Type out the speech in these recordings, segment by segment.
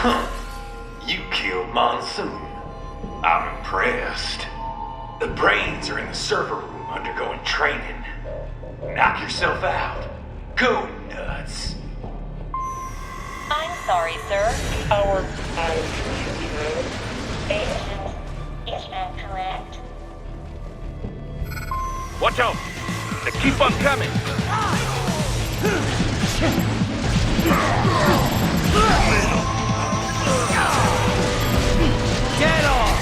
You killed Monsoon. I'm impressed. The brains are in the server room undergoing training. Knock yourself out. Go nuts. I'm sorry, sir. Our Agent is incorrect. Watch out! They keep on coming! Get off!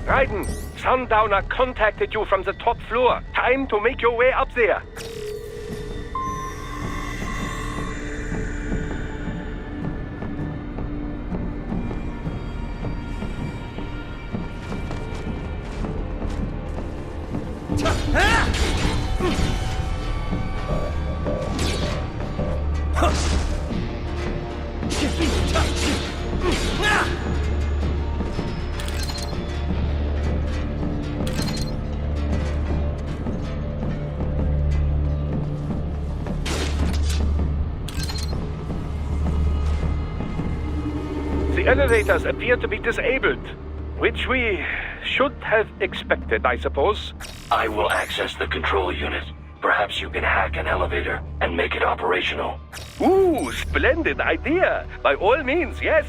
Raiden, Sundowner contacted you from the top floor. Time to make your way up there. The elevators appear to be disabled, which we should have expected, I suppose. I will access the control unit. Perhaps you can hack an elevator and make it operational. Ooh, splendid idea. By all means, yes.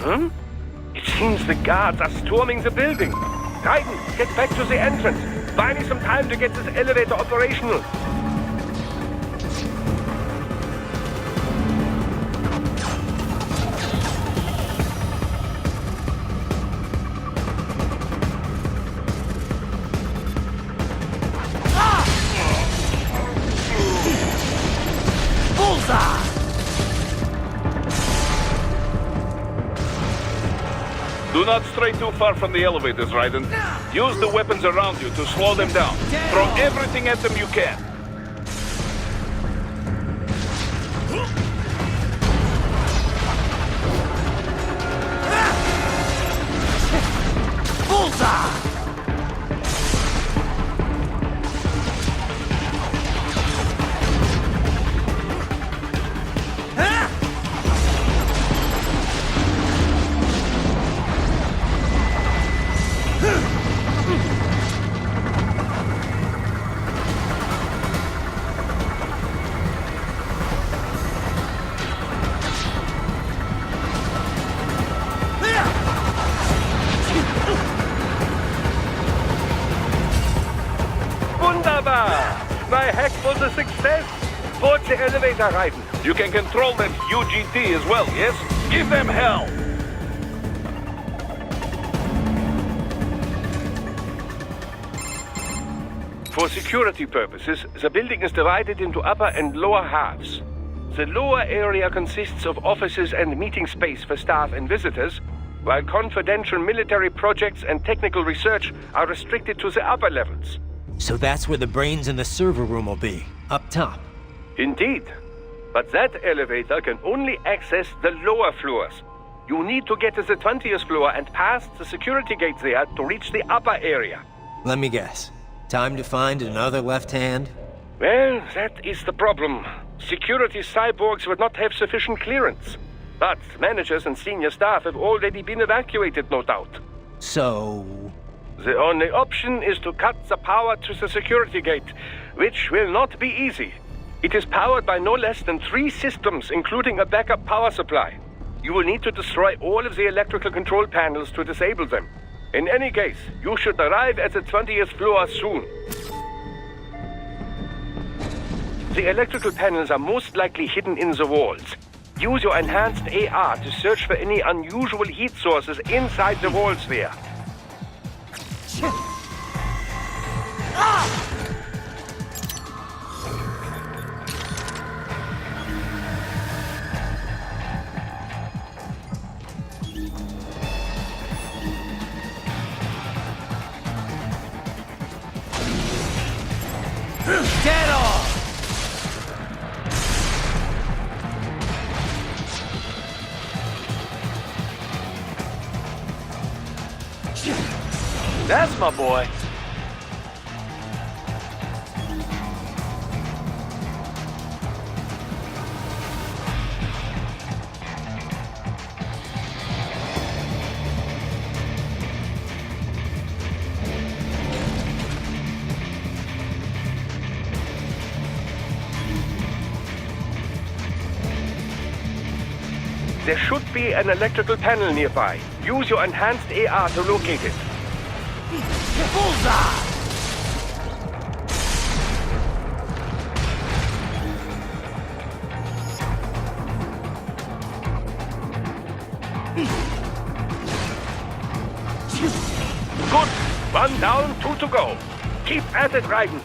It seems the guards are storming the building. Raiden, get back to the entrance. Buy me some time to get this elevator operational. Do not stray too far from the elevators, Raiden. Use the weapons around you to slow them down. Throw everything at them you can. Bullseye! My hack was a success. Board the elevator, Raiden. You can control that UGT as well, yes? Give them hell! For security purposes, the building is divided into upper and lower halves. The lower area consists of offices and meeting space for staff and visitors, while confidential military projects and technical research are restricted to the upper levels. So that's where the brains in the server room will be, up top. Indeed. But that elevator can only access the lower floors. You need to get to the 20th floor and past the security gate there to reach the upper area. Let me guess. Time to find another left hand? Well, that is the problem. Security cyborgs would not have sufficient clearance. But managers and senior staff have already been evacuated, no doubt. So... The only option is to cut the power to the security gate, which will not be easy. It is powered by no less than 3 systems, including a backup power supply. You will need to destroy all of the electrical control panels to disable them. In any case, you should arrive at the 20th floor soon. The electrical panels are most likely hidden in the walls. Use your enhanced AR to search for any unusual heat sources inside the walls there. Get off! That's my boy. There should be an electrical panel nearby. Use your enhanced AR to locate it. Bullseye! Good. One down, two to go. Keep at it, Raiden.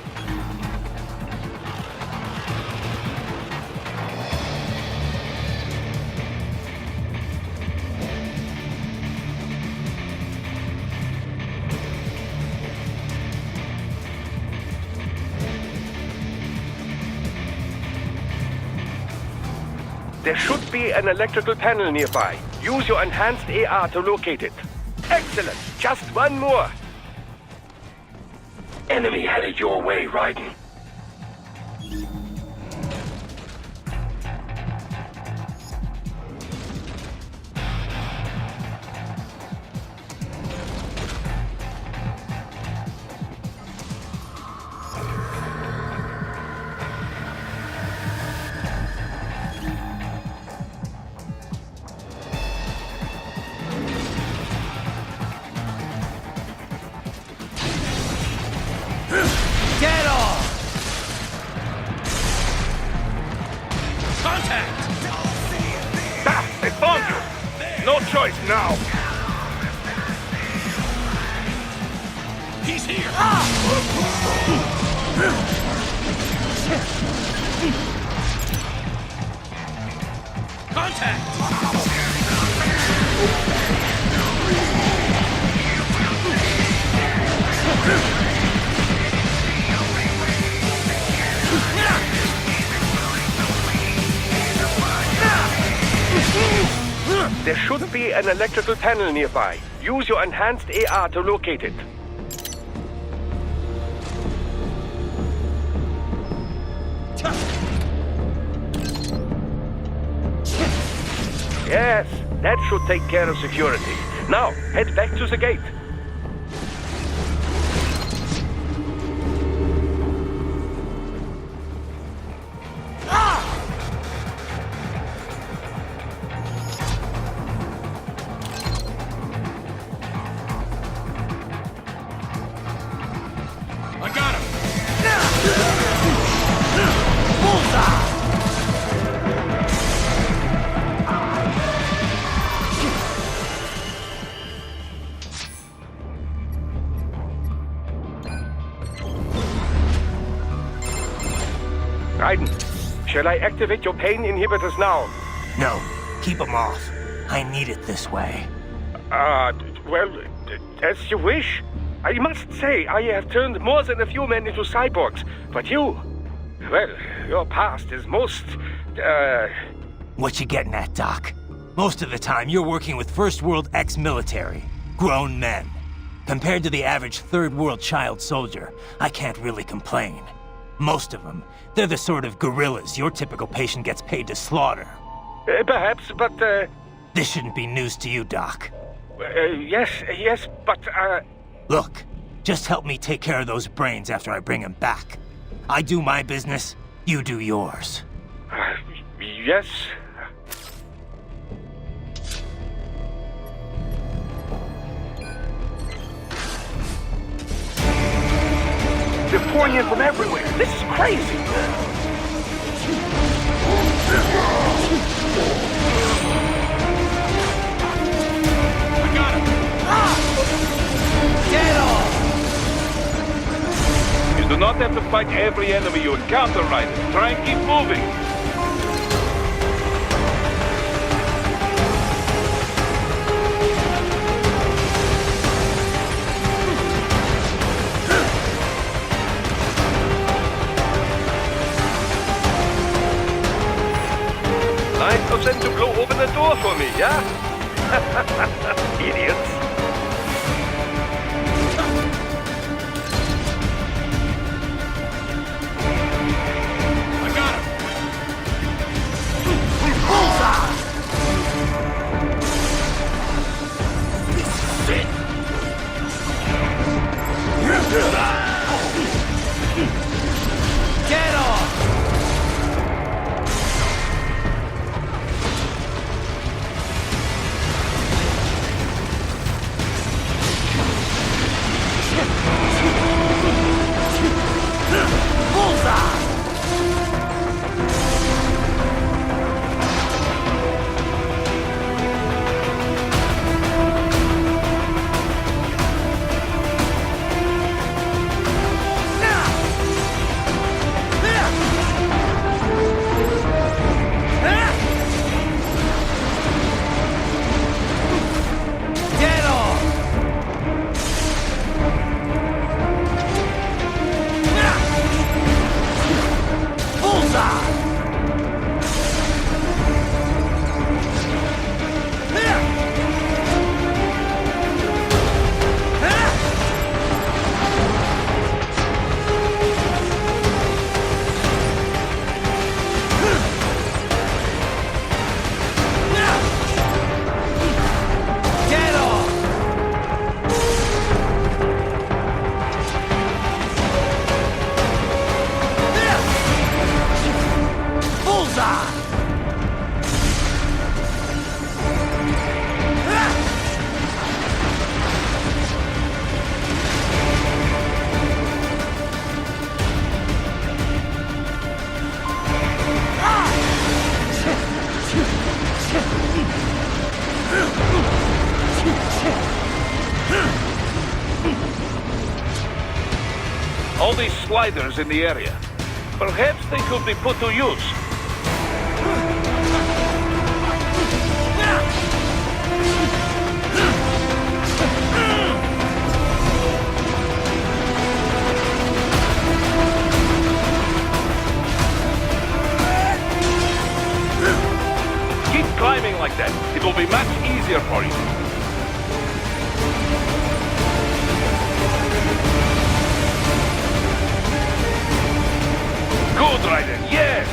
There should be an electrical panel nearby. Use your enhanced AR to locate it. Excellent! Just one more! Enemy headed your way, Raiden. Get off! Contact! Ah, they found you! No choice now! He's here! Contact! There should be an electrical panel nearby. Use your enhanced AR to locate it. Yes, that should take care of security. Now, head back to the gate. I got him! Bullseye! Raiden, shall I activate your pain inhibitors now? No, keep them off. I need it this way. Well, as you wish. I must say, I have turned more than a few men into cyborgs, but you... Well, your past is most, What you getting at, Doc? Most of the time, you're working with first world ex-military. Grown men. Compared to the average third world child soldier, I can't really complain. Most of them, they're the sort of guerrillas your typical patient gets paid to slaughter. Perhaps, but, This shouldn't be news to you, Doc. yes, but, Look, just help me take care of those brains after I bring them back. I do my business, you do yours. yes. pouring in from everywhere. This is crazy. I got him. Get off! You do not have to fight every enemy you encounter, Raiden. Try and keep moving. Nice of them to blow open the door for me, yeah? Idiots. I got him. Get off! All these sliders in the area. Perhaps they could be put to use. Keep climbing like that. It will be much easier for you. Good, Raiden, yes!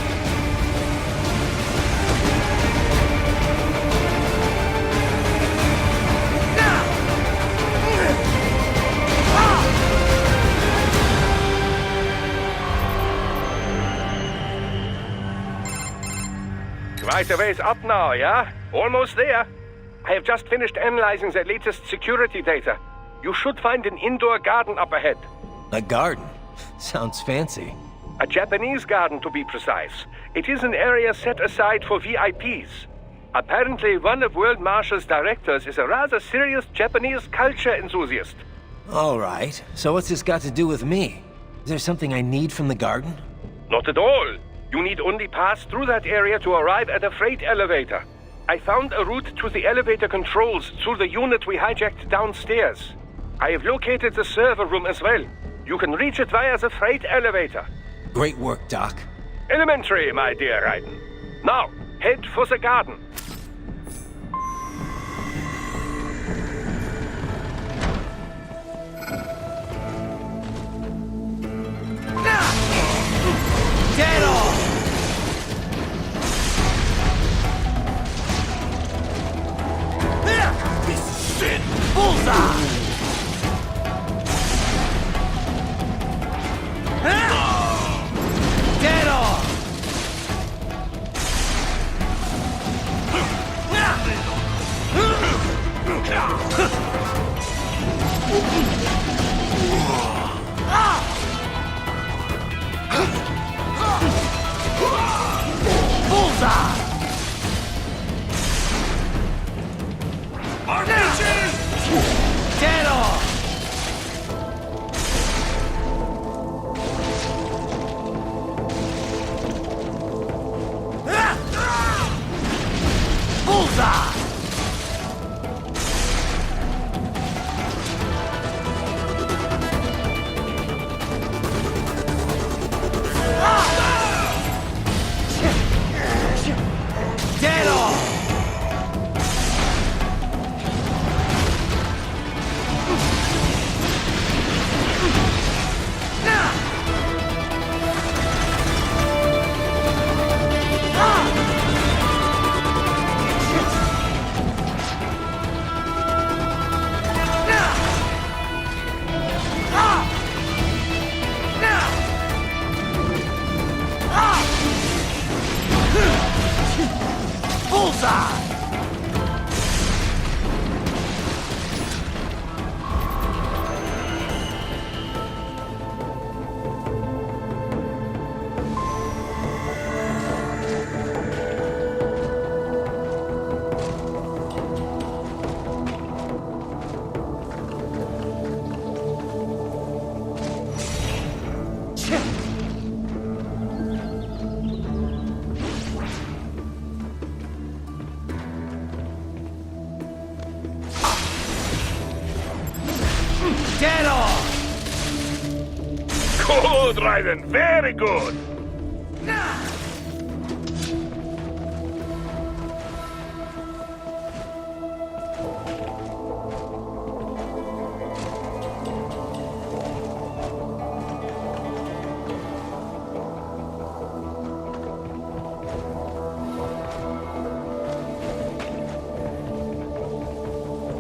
Quite a ways up now, yeah? Almost there. I have just finished analyzing the latest security data. You should find an indoor garden up ahead. A garden? Sounds fancy. A Japanese garden, to be precise. It is an area set aside for VIPs. Apparently, one of World Marshal's directors is a rather serious Japanese culture enthusiast. All right. So what's this got to do with me? Is there something I need from the garden? Not at all. You need only pass through that area to arrive at a freight elevator. I found a route to the elevator controls through the unit we hijacked downstairs. I have located the server room as well. You can reach it via the freight elevator. Great work, Doc. Elementary, my dear Raiden. Now, head for the garden. Get off! This shit! Bullseye! Get off! Bullseye! RPG! Dead on! Bullseye! Dead on! Bullseye! Dead on! Good, Raiden. Very good.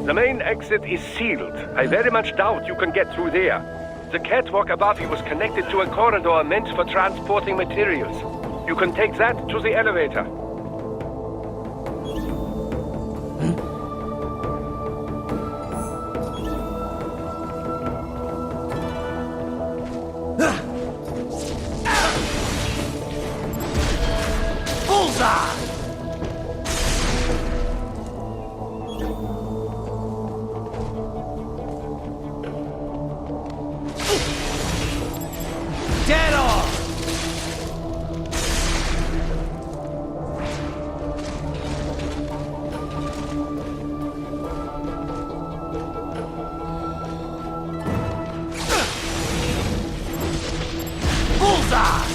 The main exit is sealed. I very much doubt you can get through there. The catwalk above you was connected to a corridor meant for transporting materials. You can take that to the elevator. Bullseye! Dead on! Bullseye!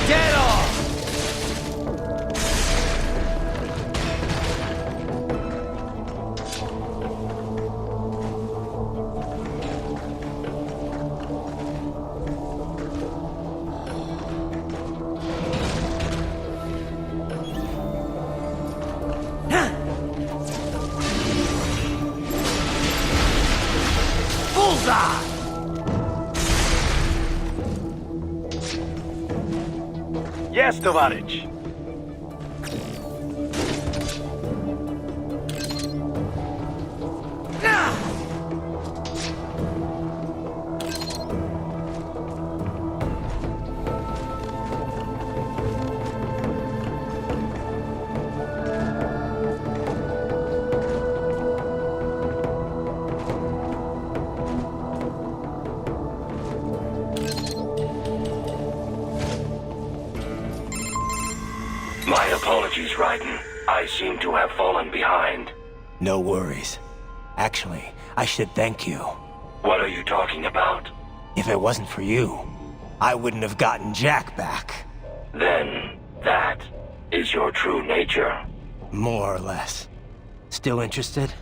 Dead on! Bullseye! Yes, Tovarich. My apologies, Raiden. I seem to have fallen behind. No worries. Actually, I should thank you. What are you talking about? If it wasn't for you, I wouldn't have gotten Jack back. Then, that is your true nature. More or less. Still interested?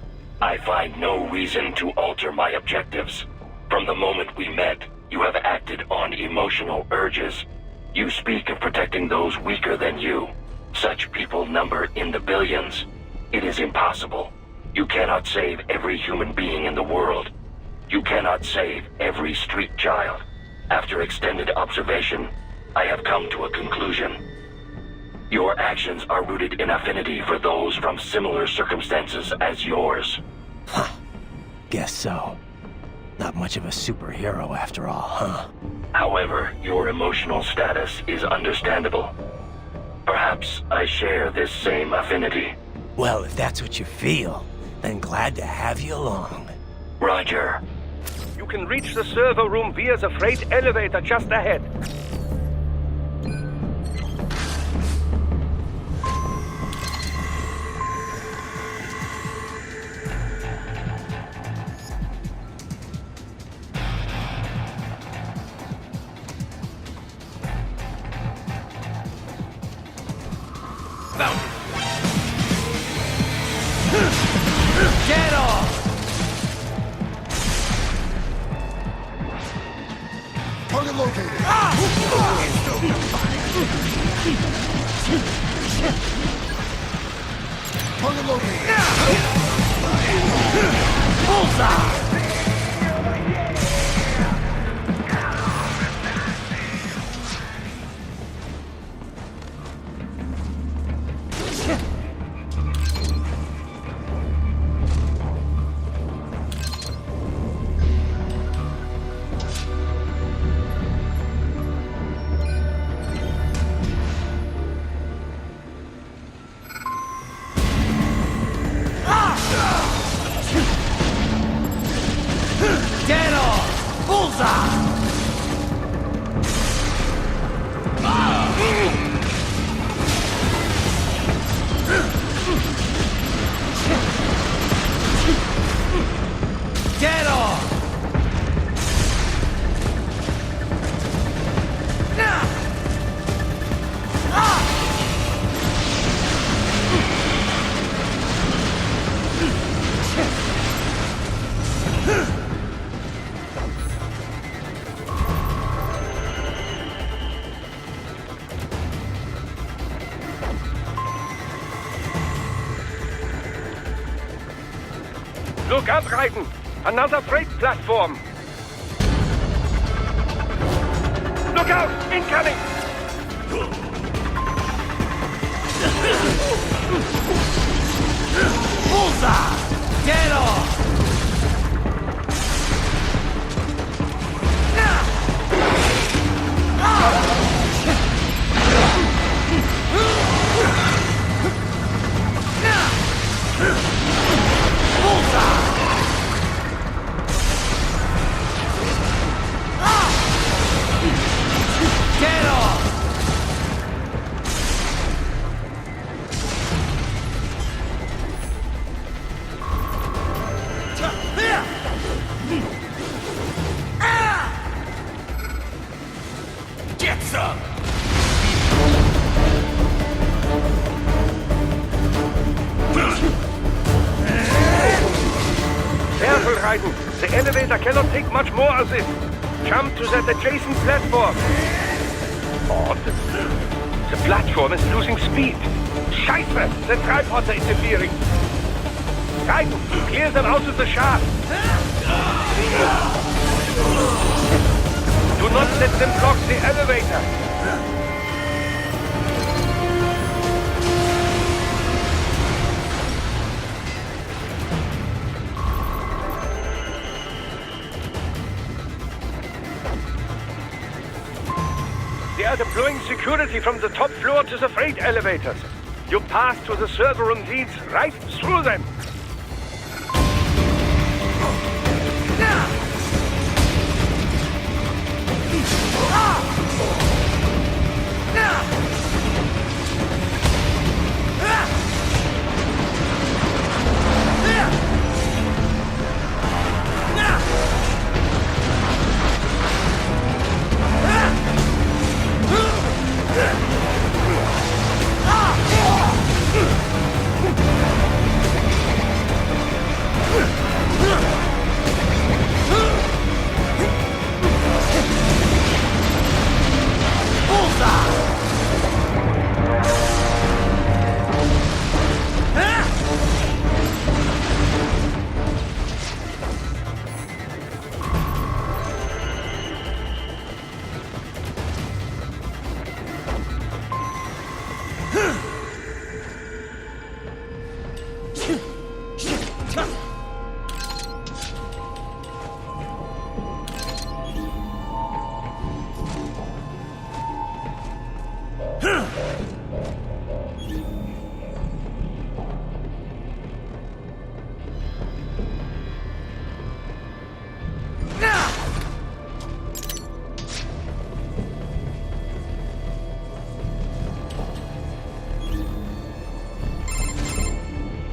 I find no reason to alter my objectives. From the moment we met, you have acted on emotional urges. You speak of protecting those weaker than you. Such people number in the billions. It is impossible. You cannot save every human being in the world. You cannot save every street child. After extended observation, I have come to a conclusion. Your actions are rooted in affinity for those from similar circumstances as yours. Huh. Guess so. Not much of a superhero after all, huh? However, your emotional status is understandable. Perhaps I share this same affinity. Well, if that's what you feel, then glad to have you along. Roger. You can reach the server room via the freight elevator just ahead. Get off! Target located. Target located. Bullseye! Get off! Bullseye! Get off! Look out, Raiden! Another freight platform! Look out! Incoming! Bullseye! Get off! Get off! Get some! Careful, Raiden! The elevator cannot take much more of this! Jump to that adjacent platform! Odd. The platform is losing speed! Scheiße! The tripods are interfering! Raiden, clear them out of the shaft! Do not let them block the elevator! They are deploying security from the top floor to the freight elevators. Your path to the server room leads right through them.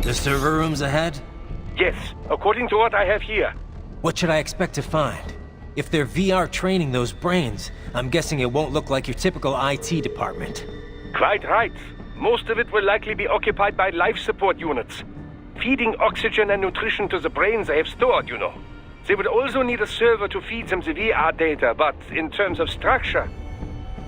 The server room's ahead? Yes, according to what I have here. What should I expect to find? If they're VR training those brains, I'm guessing it won't look like your typical IT department. Quite right. Most of it will likely be occupied by life support units. Feeding oxygen and nutrition to the brains they have stored, you know. They would also need a server to feed them the VR data, but in terms of structure,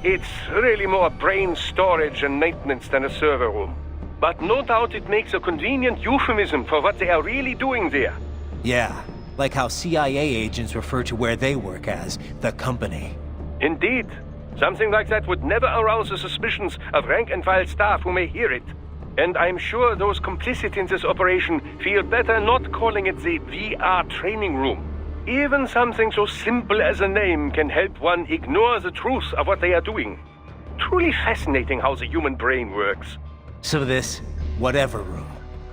it's really more brain storage and maintenance than a server room. But no doubt it makes a convenient euphemism for what they are really doing there. Yeah, like how CIA agents refer to where they work as the company. Indeed. Something like that would never arouse the suspicions of rank-and-file staff who may hear it. And I'm sure those complicit in this operation feel better not calling it the VR training room. Even something so simple as a name can help one ignore the truth of what they are doing. Truly fascinating how the human brain works. So this, whatever room,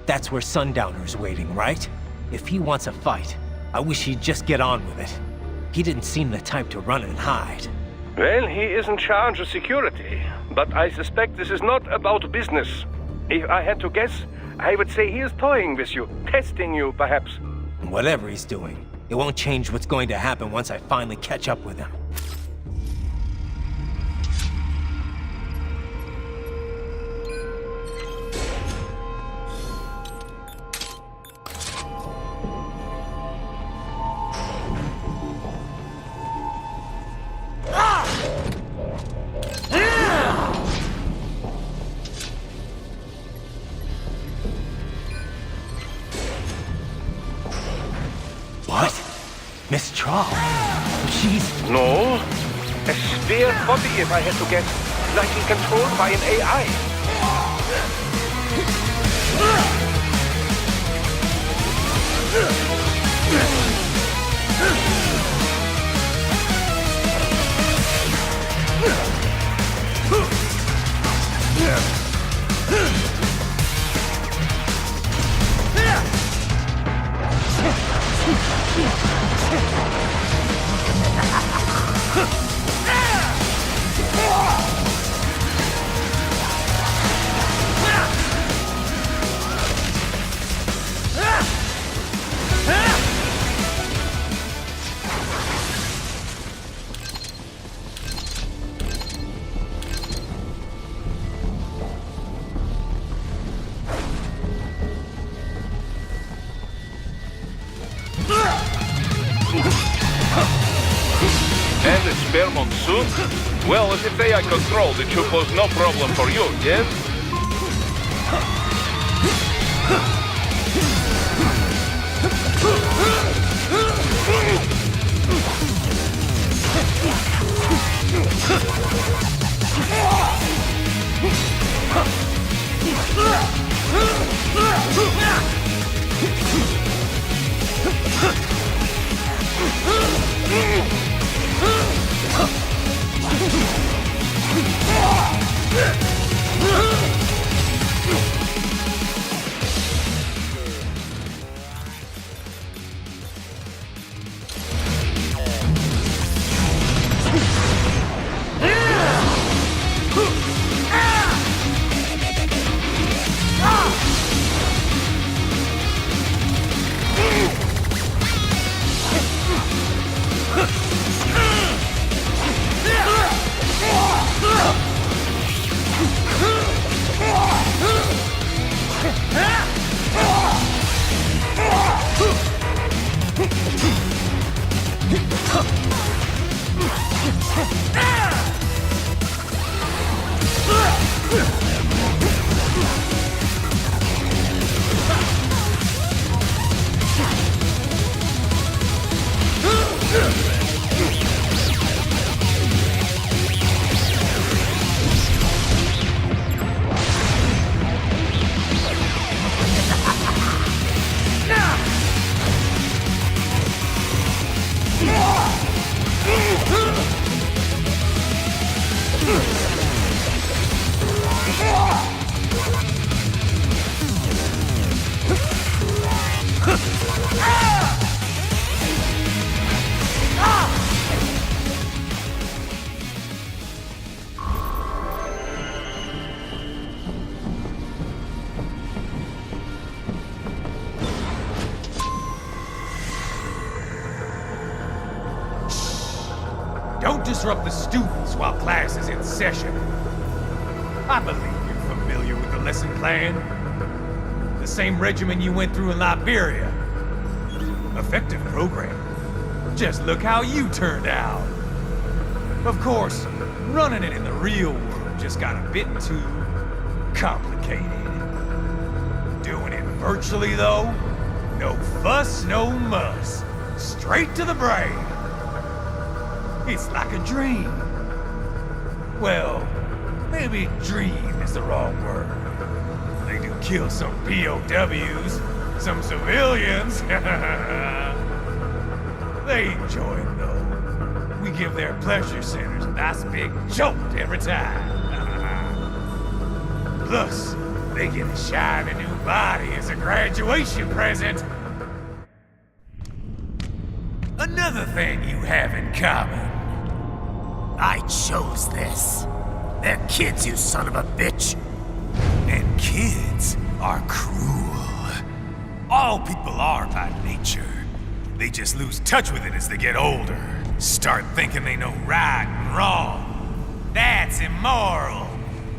that's where Sundowner's waiting, right? If he wants a fight, I wish he'd just get on with it. He didn't seem the type to run and hide. Well, he is in charge of security, but I suspect this is not about business. If I had to guess, I would say he is toying with you, testing you, perhaps. Whatever he's doing, it won't change what's going to happen once I finally catch up with him. What? Miss Trawl? She's... No. A spare copy, if I had to guess. Likely controlled by an AI. And a spare monsoon? Well, if it's AI controlled, it should pose no problem for you, yes? disrupt the students while class is in session. I believe you're familiar with the lesson plan. The same regimen you went through in Liberia. Effective program. Just look how you turned out. Of course, running it in the real world just got a bit too complicated. Doing it virtually, though, no fuss, no muss. Straight to the brain. It's like a dream. Well, maybe dream is the wrong word. They do kill some POWs, some civilians. They enjoy it, though. We give their pleasure centers a nice big jolt every time. Plus, they get a shiny new body as a graduation present. Another thing you have in common. I chose this. They're kids, you son of a bitch. And kids are cruel. All people are by nature. They just lose touch with it as they get older. Start thinking they know right and wrong. That's immoral.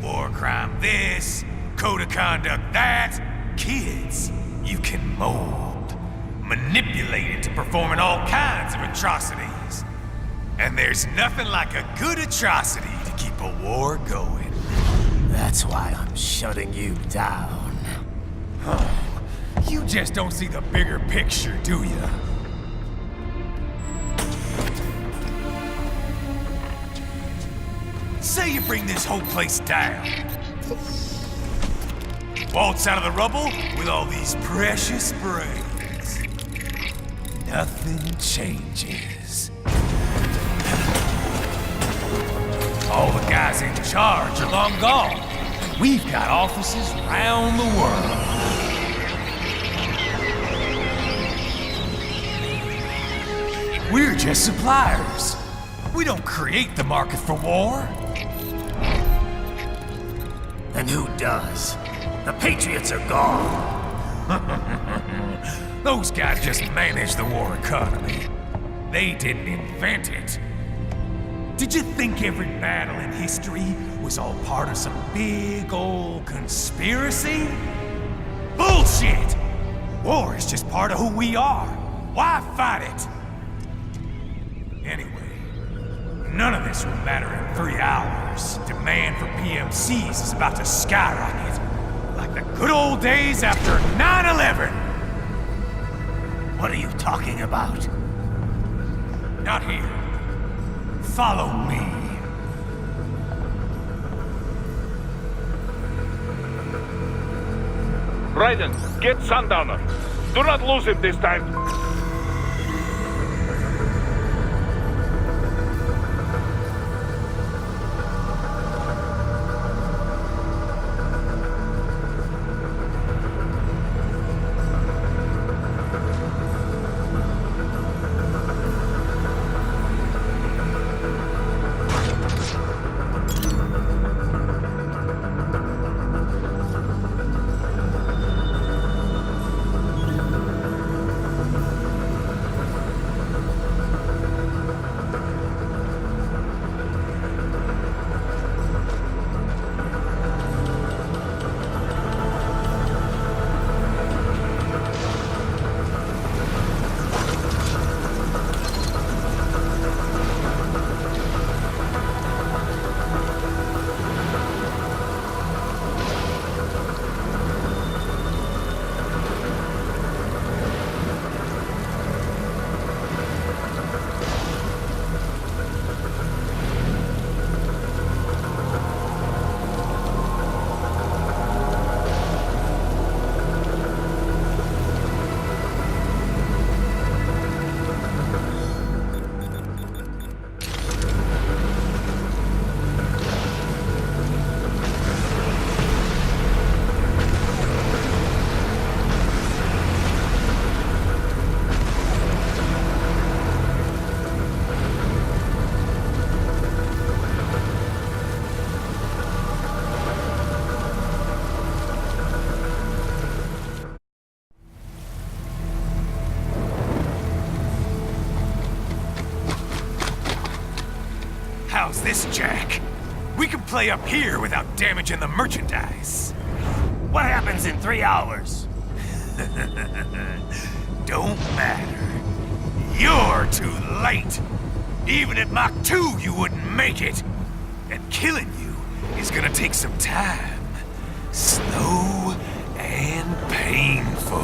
War crime this, code of conduct that. Kids, you can mold, manipulate into performing all kinds of atrocities. And there's nothing like a good atrocity to keep a war going. That's why I'm shutting you down. You just don't see the bigger picture, do you? Say you bring this whole place down. Waltz out of the rubble with all these precious brains. Nothing changes. All the guys in charge are long gone. We've got offices around the world. We're just suppliers. We don't create the market for war. And who does? The Patriots are gone. Those guys just manage the war economy. They didn't invent it. Did you think every battle in history was all part of some big old conspiracy? Bullshit! War is just part of who we are. Why fight it? Anyway, none of this will matter in 3 hours. Demand for PMCs is about to skyrocket. Like the good old days after 9/11. What are you talking about? Not here. Follow me. Raiden, get Sundowner. Do not lose him this time. play up here without damaging the merchandise. What happens in 3 hours? Don't matter. You're too late. Even at Mach 2, you wouldn't make it. And killing you is gonna take some time. Slow and painful.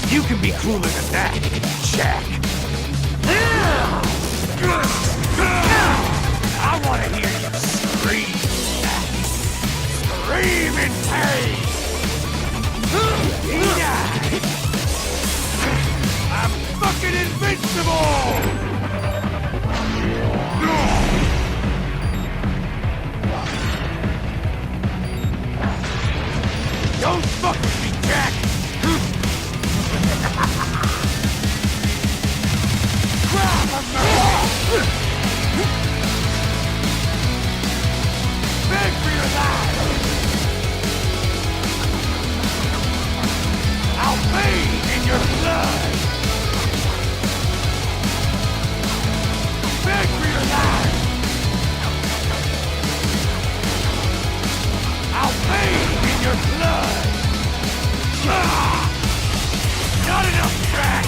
You can be cooler than that, Jack. I want to hear you scream. Scream in pain. He died. I'm fucking invincible! Don't fuck with me, Jack! Beg for your life! I'll bathe in your blood! Beg for your life! I'll bathe in your blood! Not enough, Jack!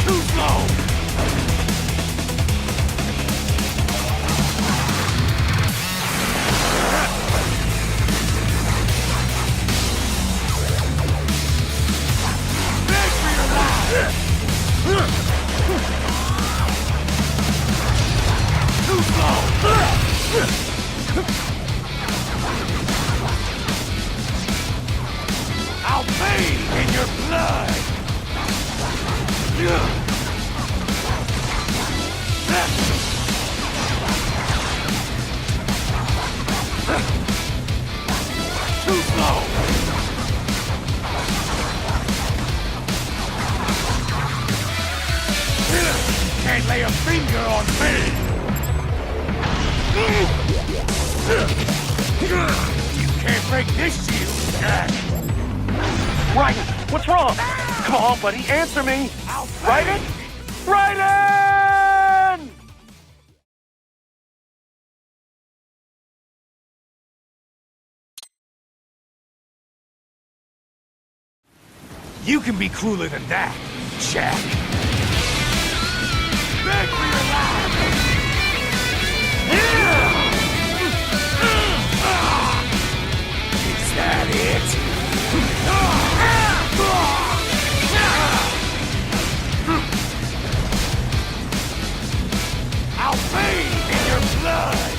Too slow! Beg for your life! Too slow! I'll bathe in your blood! Too slow! Can't lay a finger on me! You can't break this shield, Jack! Raiden, what's wrong? Come on, buddy, answer me! Raiden? Raiden! You can be cooler than that, Jack. Beg for your life! Is that it? I'll bathe in your blood!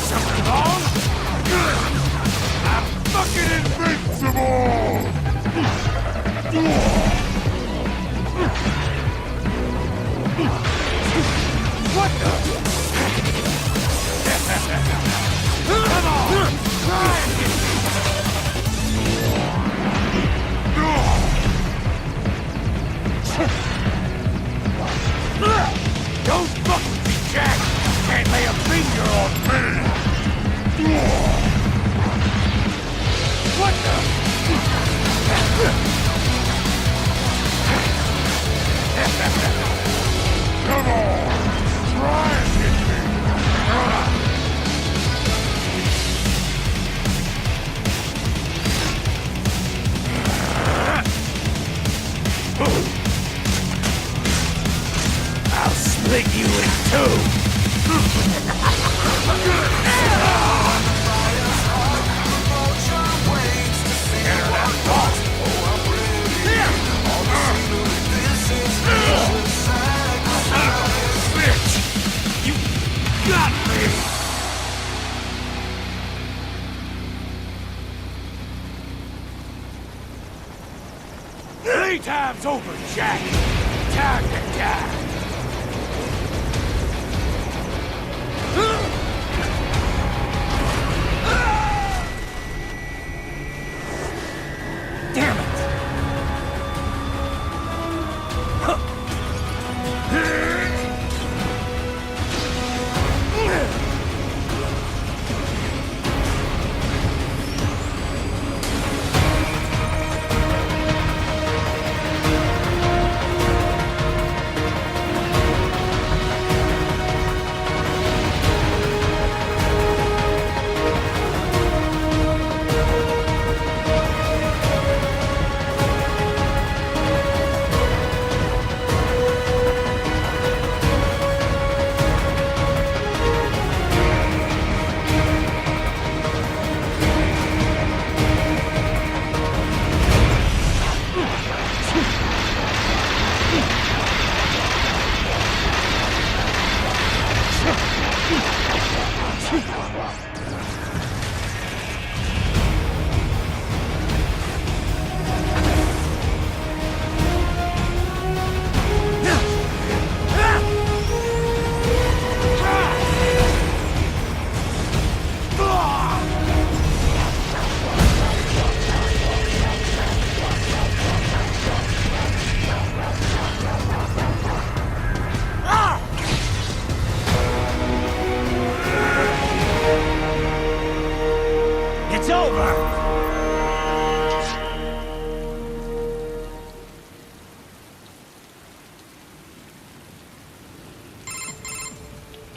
Something wrong? I'm fucking invincible! What the? Come on! Try and get Don't fuck with me, Jack! Can't lay a finger on me! What the? Come on! Try and get me! I'll split you in two! Enter that box! Playtime's over, Jack. Time to die. Damn it! It's over!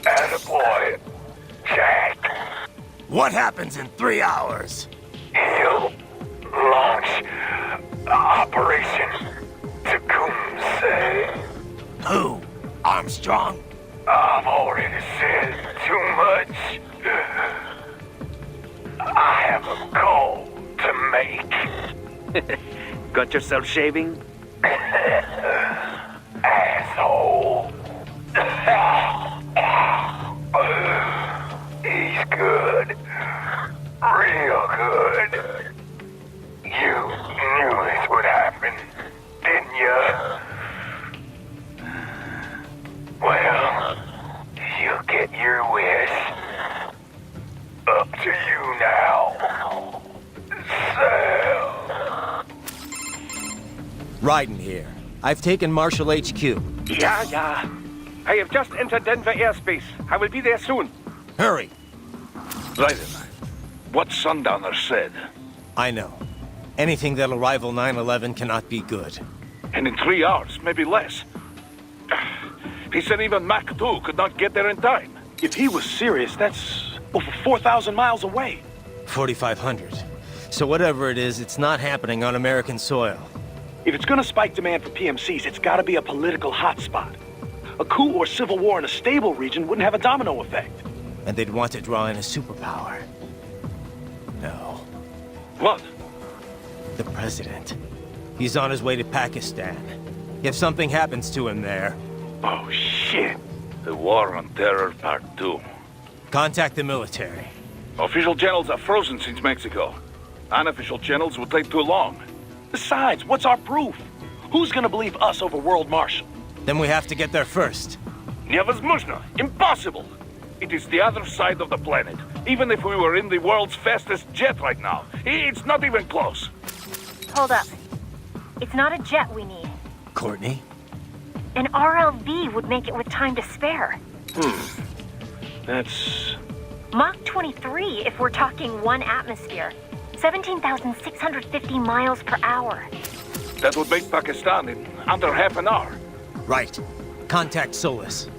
Attaboy, Jack. What happens in 3 hours? He'll launch Operation Tecumseh. Who? Armstrong? I've already said too much. I have a call to make. Got yourself shaving? Asshole. He's good. Real good. You knew this would happen, didn't you? Well, you get your wish. Up to you now. Sam. Raiden here. I've taken Marshall HQ. Yeah. I have just entered Denver airspace. I will be there soon. Hurry! Raiden, what Sundowner said. I know. Anything that'll rival 9/11 cannot be good. And in 3 hours, maybe less. He said even Mach 2 could not get there in time. If he was serious, that's over 4,000 miles away. 4,500. So whatever it is, it's not happening on American soil. If it's gonna spike demand for PMCs, it's gotta be a political hotspot. A coup or civil war in a stable region wouldn't have a domino effect. And they'd want to draw in a superpower. No. What? The president. He's on his way to Pakistan. If something happens to him there... Oh, shit. The War on Terror Part 2. Contact the military. Official channels are frozen since Mexico. Unofficial channels would take too long. Besides, what's our proof? Who's gonna believe us over World Marshal? Then we have to get there first. Невозможно. Impossible. It is the other side of the planet. Even if we were in the world's fastest jet right now, it's not even close. Hold up. It's not a jet we need. Courtney? An RLV would make it with time to spare. That's... Mach 23 if we're talking 1 atmosphere. 17,650 miles per hour. That would make Pakistan in under half an hour. Right. Contact Solis.